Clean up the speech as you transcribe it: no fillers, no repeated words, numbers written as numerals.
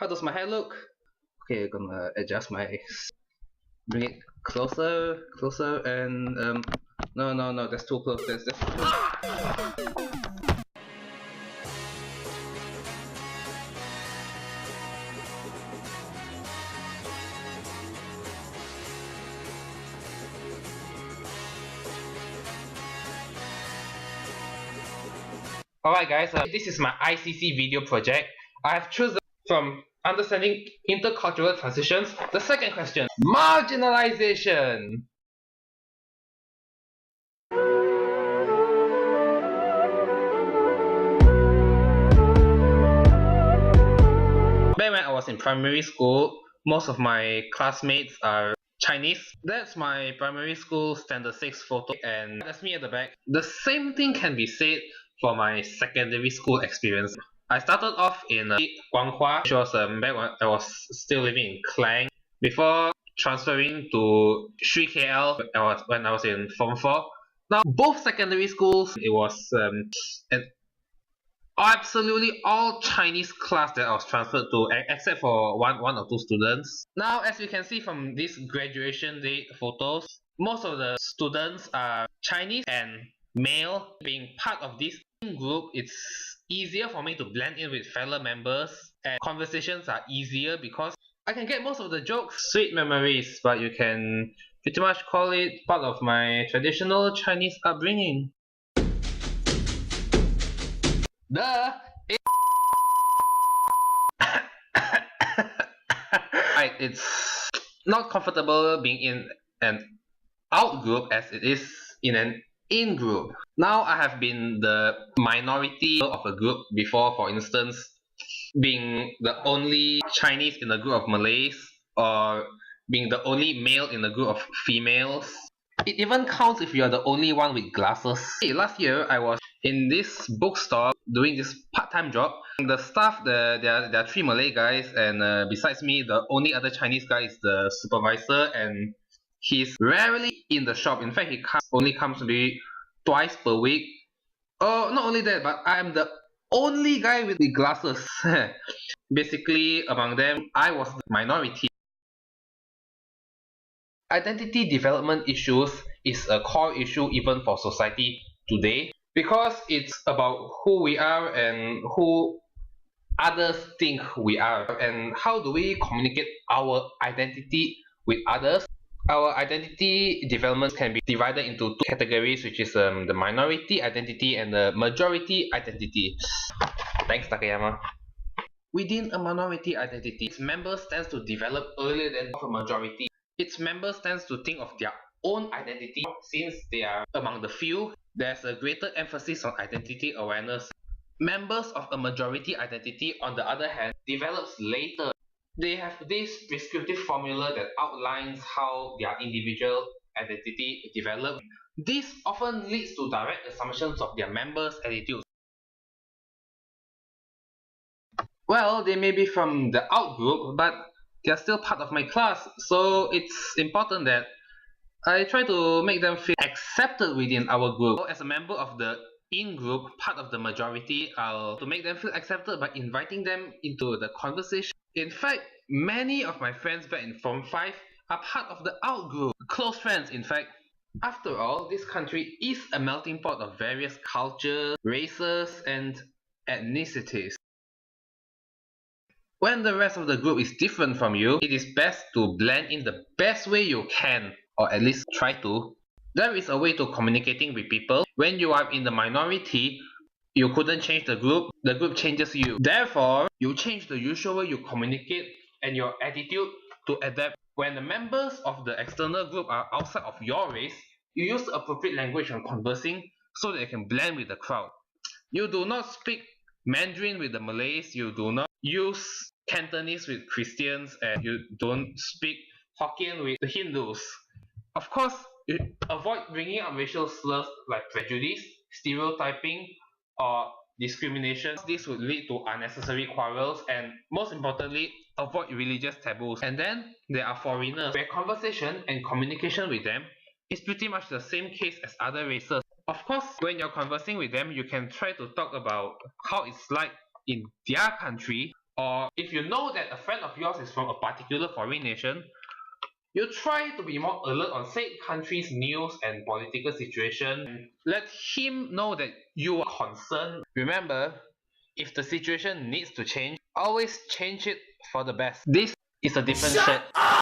How does my hair look? Okay, gonna adjust my, bring it closer, and no, that's too close. That's too close. Alright guys, this is my ICC video project. I have chosen from understanding intercultural transitions. The second question, marginalization. Back when I was in primary school, most of my classmates are Chinese. That's my primary school standard 6 photo, and that's me at the back. The same thing can be said for my secondary school experience. I started off in Guanghua, which was back when I was still living in Klang, before transferring to Sri KL when I was in Form 4. Now, both secondary schools, it was an absolutely all Chinese class that I was transferred to, except for one or two students. Now, as you can see from these graduation day photos, most of the students are Chinese and male. Being part of this group, it's easier for me to blend in with fellow members, and conversations are easier because I can get most of the jokes. Sweet memories, but you can pretty much call it part of my traditional Chinese upbringing. Right, it's not comfortable being in an out group as it is in an in group. Now I have been the minority of a group before, for instance, being the only Chinese in a group of Malays, or being the only male in a group of females. It even counts if you are the only one with glasses. Hey, last year I was in this bookstore doing this part-time job. The staff, there are 3 Malay guys, and besides me, the only other Chinese guy is the supervisor, and he's rarely in the shop. In fact, he only comes maybe twice per week. Oh, not only that, but I am the only guy with the glasses. Basically, among them, I was the minority. Identity development issues is a core issue even for society today, because it's about who we are and who others think we are, and how do we communicate our identity with others. Our identity development can be divided into 2 categories, which is the minority identity and the majority identity. Thanks, Takayama. Within a minority identity, its members tend to develop earlier than a majority. Its members tend to think of their own identity. Since they are among the few, there's a greater emphasis on identity awareness. Members of a majority identity, on the other hand, develops later. They have this prescriptive formula that outlines how their individual identity develops. This often leads to direct assumptions of their members' attitudes. Well, they may be from the out group, but they're still part of my class, so it's important that I try to make them feel accepted within our group. As a member of the in group, part of the majority, I'll to make them feel accepted by inviting them into the conversation. In fact, many of my friends back in Form 5 are part of the out group, close friends in fact. After all, this country is a melting pot of various cultures, races, and ethnicities. When the rest of the group is different from you, it is best to blend in the best way you can, or at least try to. There is a way to communicating with people. When you are in the minority, you couldn't change the group changes you. Therefore, you change the usual way you communicate and your attitude to adapt. When the members of the external group are outside of your race, you use appropriate language when conversing so that you can blend with the crowd. You do not speak Mandarin with the Malays, you do not use Cantonese with Christians, and you don't speak Hokkien with the Hindus. Of course, you avoid bringing up racial slurs like prejudice, stereotyping, or discrimination. This would lead to unnecessary quarrels, and most importantly, avoid religious taboos. And then there are foreigners, where conversation and communication with them is pretty much the same case as other races. Of course, when you're conversing with them, you can try to talk about how it's like in their country, Or if you know that a friend of yours is from a particular foreign nation, you try to be more alert on said country's news and political situation. Let him know that you are concerned. Remember, if the situation needs to change, always change it for the best. This is a different set.